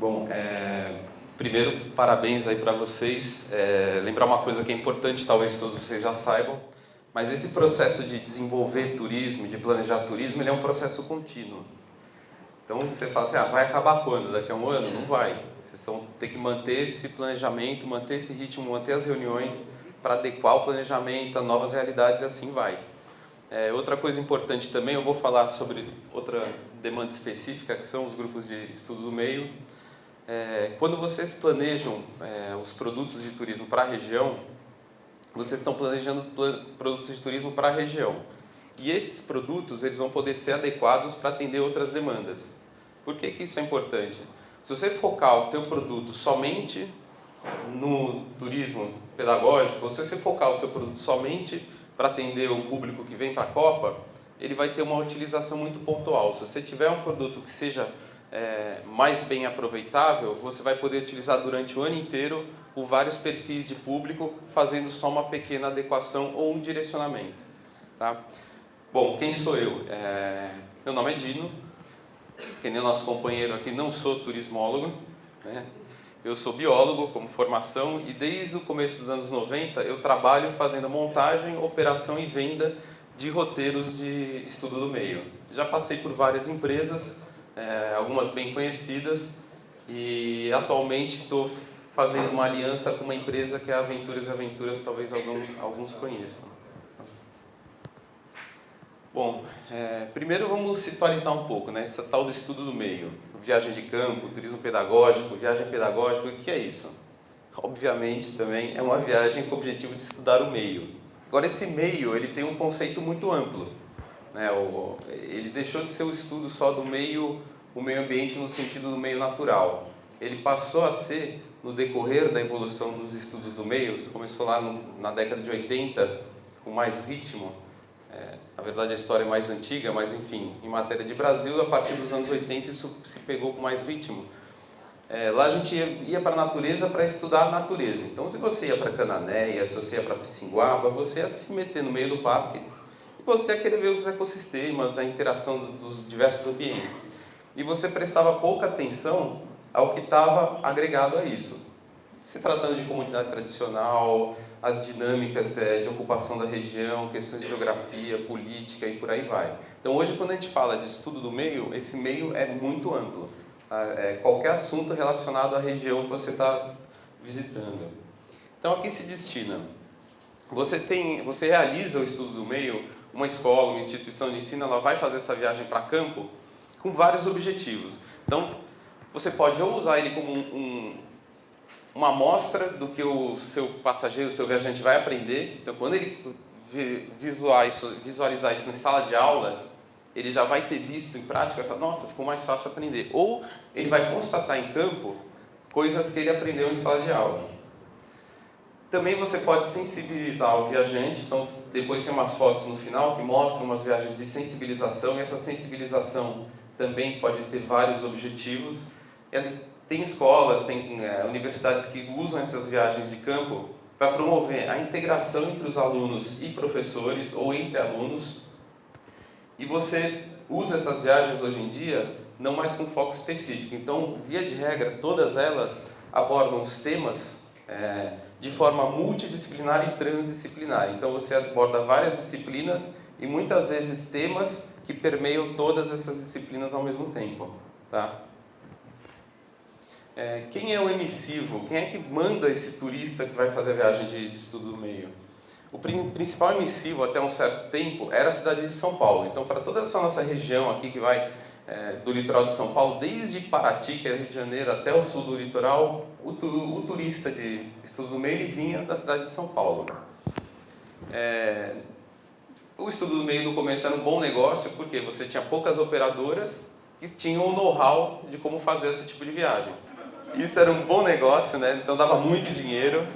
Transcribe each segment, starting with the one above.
Bom, primeiro, parabéns aí para vocês. Lembrar uma coisa que é importante, talvez todos vocês já saibam, mas esse processo de desenvolver turismo, de planejar turismo, ele é um processo contínuo. Então, você fala assim, vai acabar quando? Daqui a um ano? Não vai. Vocês vão ter que manter esse planejamento, manter esse ritmo, manter as reuniões para adequar o planejamento a novas realidades e assim vai. Outra coisa importante também, eu vou falar sobre outra demanda específica, que são os grupos de estudo do meio. Quando vocês planejam os produtos de turismo para a região, vocês estão planejando produtos de turismo para a região. E esses produtos eles vão poder ser adequados para atender outras demandas. Por que isso é importante? Se você focar o teu produto somente no turismo pedagógico, ou se você focar o seu produto somente para atender o público que vem para a Copa, ele vai ter uma utilização muito pontual. Se você tiver um produto que seja mais bem aproveitável, você vai poder utilizar durante o ano inteiro com vários perfis de público, fazendo só uma pequena adequação ou um direcionamento. Tá? Bom, quem sou eu? Meu nome é Dino, que nem o nosso companheiro aqui, não sou turismólogo, né? Eu sou biólogo como formação e desde o começo dos anos 90 eu trabalho fazendo montagem, operação e venda de roteiros de estudo do meio. Já passei por várias empresas, algumas bem conhecidas, e atualmente estou fazendo uma aliança com uma empresa que é a Aventuras e Aventuras, talvez alguns conheçam. Bom, primeiro vamos situalizar um pouco, né, essa tal do estudo do meio. Viagem de campo, turismo pedagógico, viagem pedagógica, o que é isso? Obviamente também é uma viagem com o objetivo de estudar o meio. Agora esse meio, ele tem um conceito muito amplo, né? Ele deixou de ser o estudo só do meio, o meio ambiente no sentido do meio natural. Ele passou a ser, no decorrer da evolução dos estudos do meio, isso começou lá na década de 80, com mais ritmo. Na verdade a história é mais antiga, mas enfim, em matéria de Brasil, a partir dos anos 80 isso se pegou com mais ritmo. Lá a gente ia para a natureza para estudar a natureza. Então se você ia para Cananéia, se você ia para Pissinguaba, você ia se meter no meio do parque e você ia querer ver os ecossistemas, a interação dos diversos ambientes. E você prestava pouca atenção ao que estava agregado a isso. Se tratando de comunidade tradicional, as dinâmicas de ocupação da região, questões de geografia, política e por aí vai. Então hoje quando a gente fala de estudo do meio, esse meio é muito amplo. Qualquer assunto relacionado à região que você está visitando. Então a que se destina? Você realiza o estudo do meio, uma escola, uma instituição de ensino, ela vai fazer essa viagem para campo com vários objetivos. Então você pode ou usar ele como uma amostra do que o seu passageiro, o seu viajante vai aprender. Então, quando ele visualizar isso em sala de aula, ele já vai ter visto em prática e vai falar, nossa, ficou mais fácil aprender. Ou ele vai constatar em campo coisas que ele aprendeu em sala de aula. Também você pode sensibilizar o viajante, então depois tem umas fotos no final que mostram umas viagens de sensibilização, e essa sensibilização também pode ter vários objetivos. Tem escolas, tem universidades que usam essas viagens de campo para promover a integração entre os alunos e professores, ou entre alunos. E você usa essas viagens hoje em dia não mais com foco específico. Então, via de regra, todas elas abordam os temas de forma multidisciplinar e transdisciplinar. Então, você aborda várias disciplinas e muitas vezes temas que permeiam todas essas disciplinas ao mesmo tempo. Tá? Quem é o emissivo? Quem é que manda esse turista que vai fazer a viagem de estudo do meio? O principal emissivo, até um certo tempo, era a cidade de São Paulo. Então, para toda essa nossa região aqui que vai do litoral de São Paulo, desde Paraty, que é Rio de Janeiro, até o sul do litoral, o turista de estudo do meio ele vinha da cidade de São Paulo. O estudo do meio no começo era um bom negócio, porque você tinha poucas operadoras que tinham o know-how de como fazer esse tipo de viagem. Isso era um bom negócio, né? Então dava muito dinheiro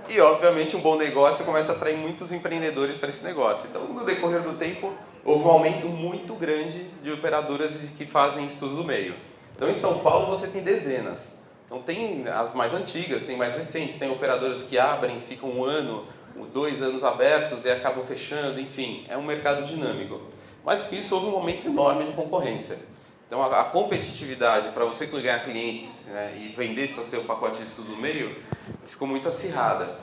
e, obviamente, um bom negócio começa a atrair muitos empreendedores para esse negócio. Então, no decorrer do tempo, houve um aumento muito grande de operadoras que fazem estudo do meio. Então, em São Paulo, você tem dezenas. Então, tem as mais antigas, tem mais recentes, tem operadoras que abrem, ficam 1 ano, 2 anos abertos e acabam fechando, enfim, é um mercado dinâmico. Mas com isso houve um aumento enorme de concorrência. Então, a competitividade para você ganhar clientes, né, e vender seu pacote de estudo meio ficou muito acirrada.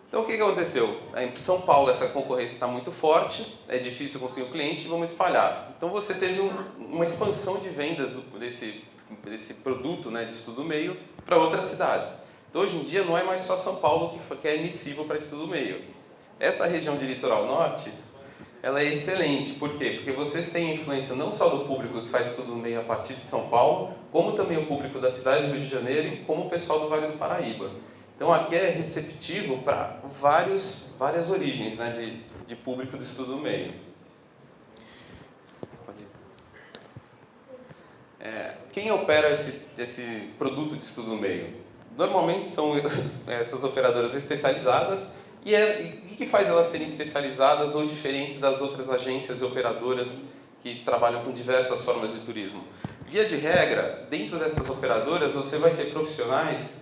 Então, o que aconteceu? Em São Paulo, essa concorrência está muito forte, é difícil conseguir um cliente e vamos espalhar. Então, você teve uma expansão de vendas desse produto, né, de estudo meio para outras cidades. Então, hoje em dia, não é mais só São Paulo que é emissível para estudo meio. Essa região de litoral norte, ela é excelente. Por quê? Porque vocês têm influência não só do público que faz estudo meio a partir de São Paulo, como também o público da cidade do Rio de Janeiro e como o pessoal do Vale do Paraíba. Então, aqui é receptivo para várias origens, né, de público do estudo meio. Quem opera esse produto de estudo meio? Normalmente são essas operadoras especializadas. E o que faz elas serem especializadas ou diferentes das outras agências e operadoras que trabalham com diversas formas de turismo? Via de regra, dentro dessas operadoras, você vai ter profissionais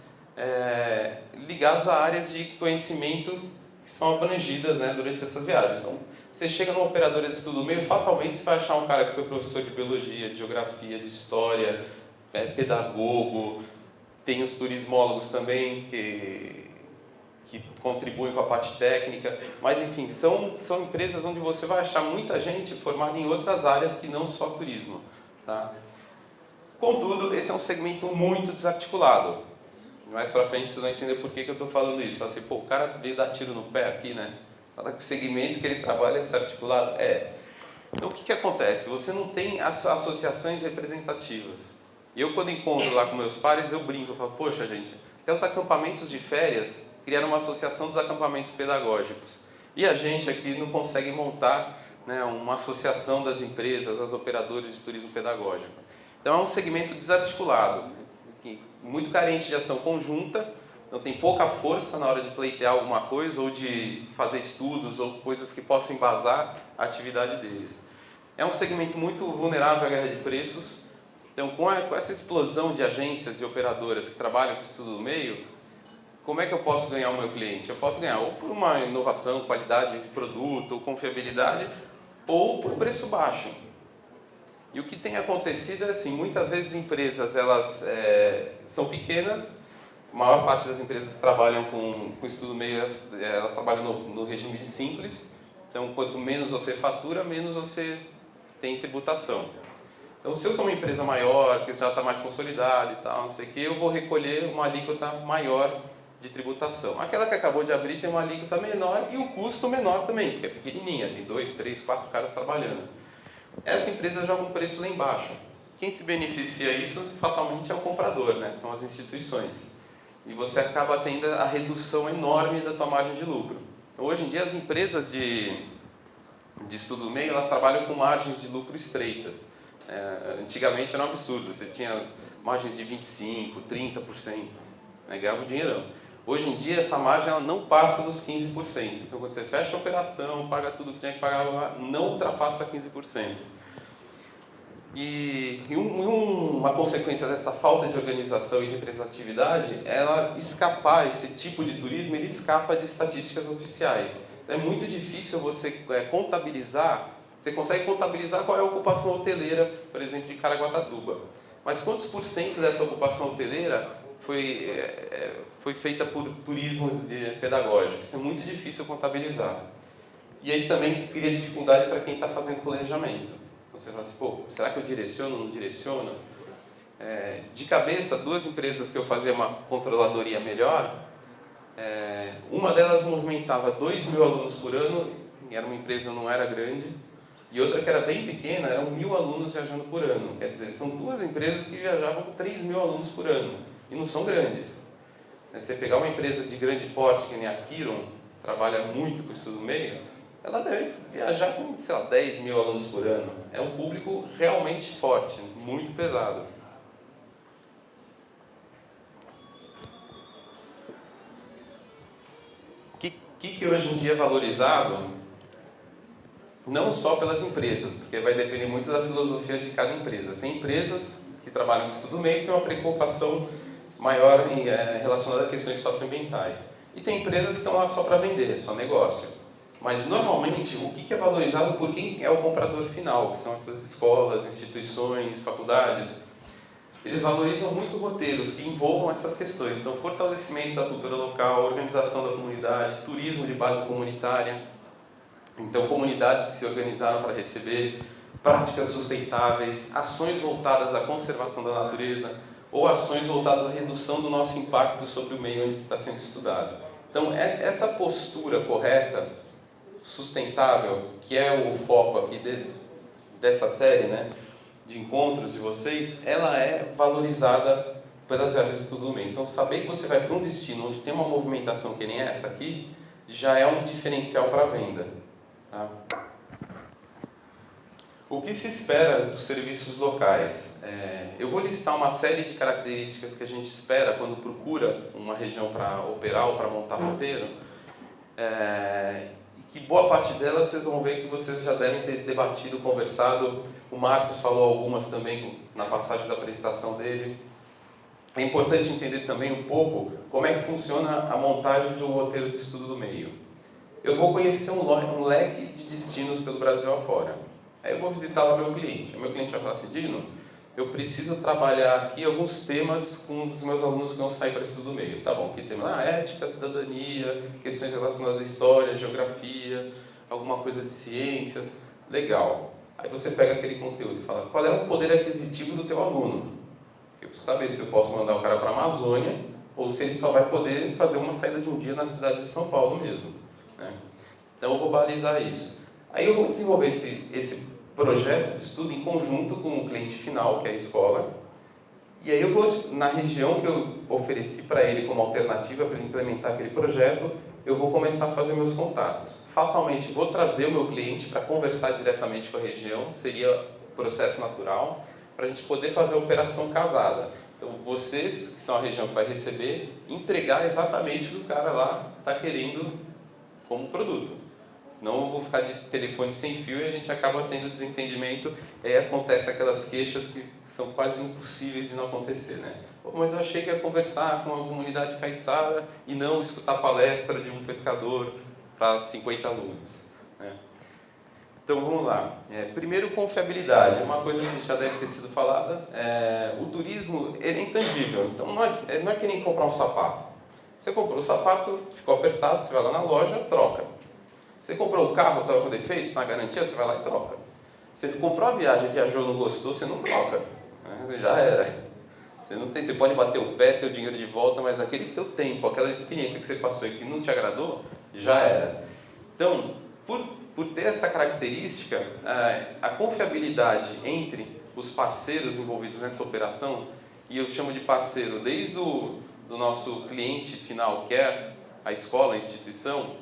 ligados a áreas de conhecimento que são abrangidas, né, durante essas viagens. Então, você chega numa operadora de estudo meio, fatalmente você vai achar um cara que foi professor de biologia, de geografia, de história, pedagogo, tem os turismólogos também que contribuem com a parte técnica, mas enfim, são empresas onde você vai achar muita gente formada em outras áreas que não só turismo. Tá? Contudo, esse é um segmento muito desarticulado. Mais pra frente vocês vão entender por que eu estou falando isso. Assim, pô, o cara veio dar tiro no pé aqui, né? Fala que o segmento que ele trabalha é desarticulado. Então o que acontece? Você não tem associações representativas. Eu, quando encontro lá com meus pares, eu brinco, eu falo, poxa gente, até os acampamentos de férias criaram uma associação dos acampamentos pedagógicos. E a gente aqui não consegue montar, né, uma associação das empresas, das operadoras de turismo pedagógico. Então é um segmento desarticulado, muito carente de ação conjunta, então tem pouca força na hora de pleitear alguma coisa ou de fazer estudos ou coisas que possam embasar a atividade deles. É um segmento muito vulnerável à guerra de preços. Então, com essa explosão de agências e operadoras que trabalham com estudo do meio, como é que eu posso ganhar o meu cliente? Eu posso ganhar ou por uma inovação, qualidade de produto, ou confiabilidade, ou por preço baixo. E o que tem acontecido é assim, muitas vezes empresas elas são pequenas, a maior parte das empresas que trabalham com estudo meio, elas trabalham no regime de simples, então quanto menos você fatura, menos você tem tributação. Então, se eu sou uma empresa maior, que já está mais consolidada e tal, não sei o que, eu vou recolher uma alíquota maior de tributação. Aquela que acabou de abrir tem uma alíquota menor e o custo menor também, porque é pequenininha, tem 2, 3, 4 caras trabalhando. Essa empresa joga um preço lá embaixo. Quem se beneficia disso, fatalmente, é o comprador, né? São as instituições. E você acaba tendo a redução enorme da tua margem de lucro. Hoje em dia, as empresas de estudo do meio, elas trabalham com margens de lucro estreitas. Antigamente era um absurdo, você tinha margens de 25%, 30%, né? Ganhava um dinheirão. Hoje em dia, essa margem ela não passa dos 15%. Então, quando você fecha a operação, paga tudo que tinha que pagar lá, não ultrapassa 15%. E uma consequência dessa falta de organização e representatividade é ela escapar, esse tipo de turismo, ele escapa de estatísticas oficiais. Então, é muito difícil você contabilizar, você consegue contabilizar qual é a ocupação hoteleira, por exemplo, de Caraguatatuba. Mas quantos por cento dessa ocupação hoteleira foi feita por turismo pedagógico? Isso é muito difícil contabilizar. E aí também cria dificuldade para quem está fazendo planejamento. Então você fala assim, pô, será que eu direciono ou não direciono? De cabeça, 2 empresas que eu fazia uma controladoria melhor, uma delas movimentava 2.000 alunos por ano, e era uma empresa, não era grande, e outra que era bem pequena, eram 1.000 alunos viajando por ano. Quer dizer, são 2 empresas que viajavam com 3.000 alunos por ano, e não são grandes. Você pegar uma empresa de grande porte, que nem a Kiron, que trabalha muito com isso do meio, ela deve viajar com, sei lá, 10.000 alunos por ano. É um público realmente forte, muito pesado. O que hoje em dia é valorizado? Não só pelas empresas, porque vai depender muito da filosofia de cada empresa. Tem empresas que trabalham com estudo meio que têm uma preocupação maior relacionada a questões socioambientais. E tem empresas que estão lá só para vender, só negócio. Mas, normalmente, o que é valorizado por quem é o comprador final, que são essas escolas, instituições, faculdades. Eles valorizam muito roteiros que envolvam essas questões. Então, fortalecimento da cultura local, organização da comunidade, turismo de base comunitária. Então, comunidades que se organizaram para receber, práticas sustentáveis, ações voltadas à conservação da natureza ou ações voltadas à redução do nosso impacto sobre o meio onde está sendo estudado. Então, essa postura correta, sustentável, que é o foco aqui dessa série, né, de encontros de vocês, ela é valorizada pelas viagens de estudo do meio. Então, saber que você vai para um destino onde tem uma movimentação que nem essa aqui, já é um diferencial para a venda. Tá? O que se espera dos serviços locais? Eu vou listar uma série de características que a gente espera quando procura uma região para operar ou para montar roteiro, e que boa parte delas vocês vão ver que vocês já devem ter debatido, conversado. O Marcos falou algumas também na passagem da apresentação dele. É importante entender também um pouco como é que funciona a montagem de um roteiro de estudo do meio. Eu vou conhecer um leque de destinos pelo Brasil afora. Aí eu vou visitar lá meu cliente. O meu cliente vai falar assim: Dino, eu preciso trabalhar aqui alguns temas com os meus alunos que vão sair para estudo do meio. Tá bom, que tema? Ética, cidadania, questões relacionadas à história, geografia, alguma coisa de ciências. Legal. Aí você pega aquele conteúdo e fala: qual é o poder aquisitivo do teu aluno? Eu preciso saber se eu posso mandar o cara para a Amazônia ou se ele só vai poder fazer uma saída de um dia na cidade de São Paulo mesmo. Né? Então eu vou balizar isso. Aí eu vou desenvolver esse projeto de estudo em conjunto com o cliente final, que é a escola. E aí eu vou, na região que eu ofereci para ele como alternativa para implementar aquele projeto, eu vou começar a fazer meus contatos. Fatalmente, vou trazer o meu cliente para conversar diretamente com a região, seria o processo natural, para a gente poder fazer a operação casada. Então, vocês, que são a região que vai receber, entregar exatamente o que o cara lá está querendo como produto. Senão eu vou ficar de telefone sem fio e a gente acaba tendo desentendimento, e aí acontece aquelas queixas que são quase impossíveis de não acontecer, né? Pô, mas eu achei que ia conversar com a comunidade caiçara e não escutar a palestra de um pescador para 50 alunos, né? Então vamos lá. Primeiro, confiabilidade. É uma coisa que já deve ter sido falada. O turismo, ele é intangível. Então não é que nem comprar um sapato. Você comprou o sapato, ficou apertado, você vai lá na loja, troca. Você comprou o carro, estava com defeito, na garantia, você vai lá e troca. Você comprou a viagem, viajou, não gostou, você não troca. Né? Já era. Você pode bater o pé, ter o dinheiro de volta, mas aquele teu tempo, aquela experiência que você passou e que não te agradou, já era. Então, por ter essa característica, a confiabilidade entre os parceiros envolvidos nessa operação, e eu chamo de parceiro desde do nosso cliente final, que é a escola, a instituição,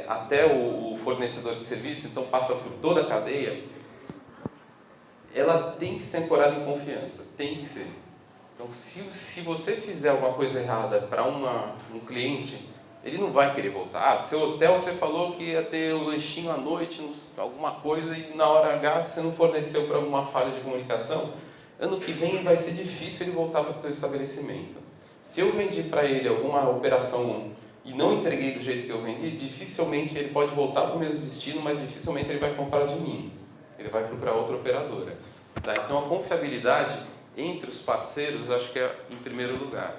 até o fornecedor de serviço, então passa por toda a cadeia, ela tem que ser ancorada em confiança, tem que ser. Então, se você fizer alguma coisa errada para um cliente, ele não vai querer voltar. Seu hotel, você falou que ia ter o lanchinho à noite, alguma coisa, e na hora H você não forneceu por alguma falha de comunicação, ano que vem vai ser difícil ele voltar para o seu estabelecimento. Se eu vendi para ele alguma operação e não entreguei do jeito que eu vendi, dificilmente ele pode voltar para o mesmo destino, mas dificilmente ele vai comprar de mim. Ele vai procurar outra operadora. Tá? Então, a confiabilidade entre os parceiros, acho que é em primeiro lugar.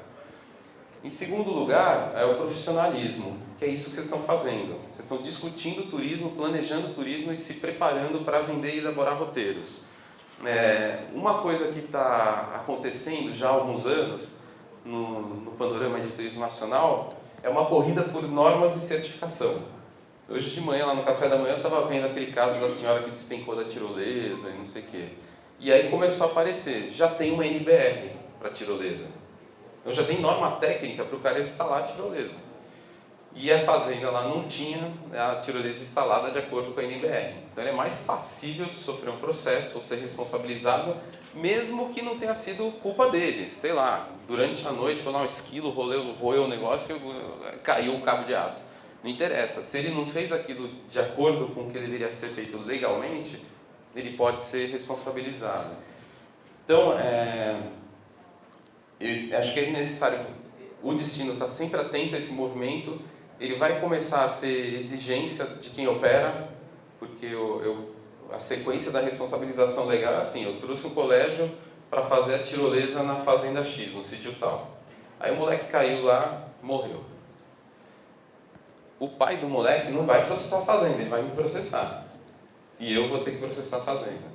Em segundo lugar, é o profissionalismo, que é isso que vocês estão fazendo. Vocês estão discutindo turismo, planejando turismo e se preparando para vender e elaborar roteiros. Uma coisa que está acontecendo já há alguns anos, no panorama de turismo nacional, é uma corrida por normas e certificação. Hoje de manhã, lá no café da manhã, eu estava vendo aquele caso da senhora que despencou da tirolesa e não sei o quê. E aí começou a aparecer, já tem uma NBR para tirolesa. Então já tem norma técnica para o cara instalar a tirolesa. E a fazenda lá não tinha a tirolesa instalada de acordo com a NBR. Então ele é mais passível de sofrer um processo ou ser responsabilizado, mesmo que não tenha sido culpa dele. Sei lá, durante a noite foi lá um esquilo, roeu o negócio e caiu o cabo de aço. Não interessa, se ele não fez aquilo de acordo com o que deveria ser feito legalmente, ele pode ser responsabilizado. Então, eu acho que é necessário o destino estar sempre atento a esse movimento. ele vai começar a ser exigência de quem opera, porque a sequência da responsabilização legal é assim: eu trouxe um colégio para fazer a tirolesa na fazenda X, no sítio tal. Aí o moleque caiu lá, morreu. O pai do moleque não vai processar a fazenda, ele vai me processar. E eu vou ter que processar a fazenda.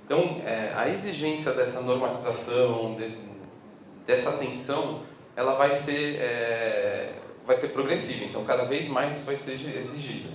Então, a exigência dessa normatização, dessa atenção, ela vai ser progressiva. Então, cada vez mais isso vai ser exigido.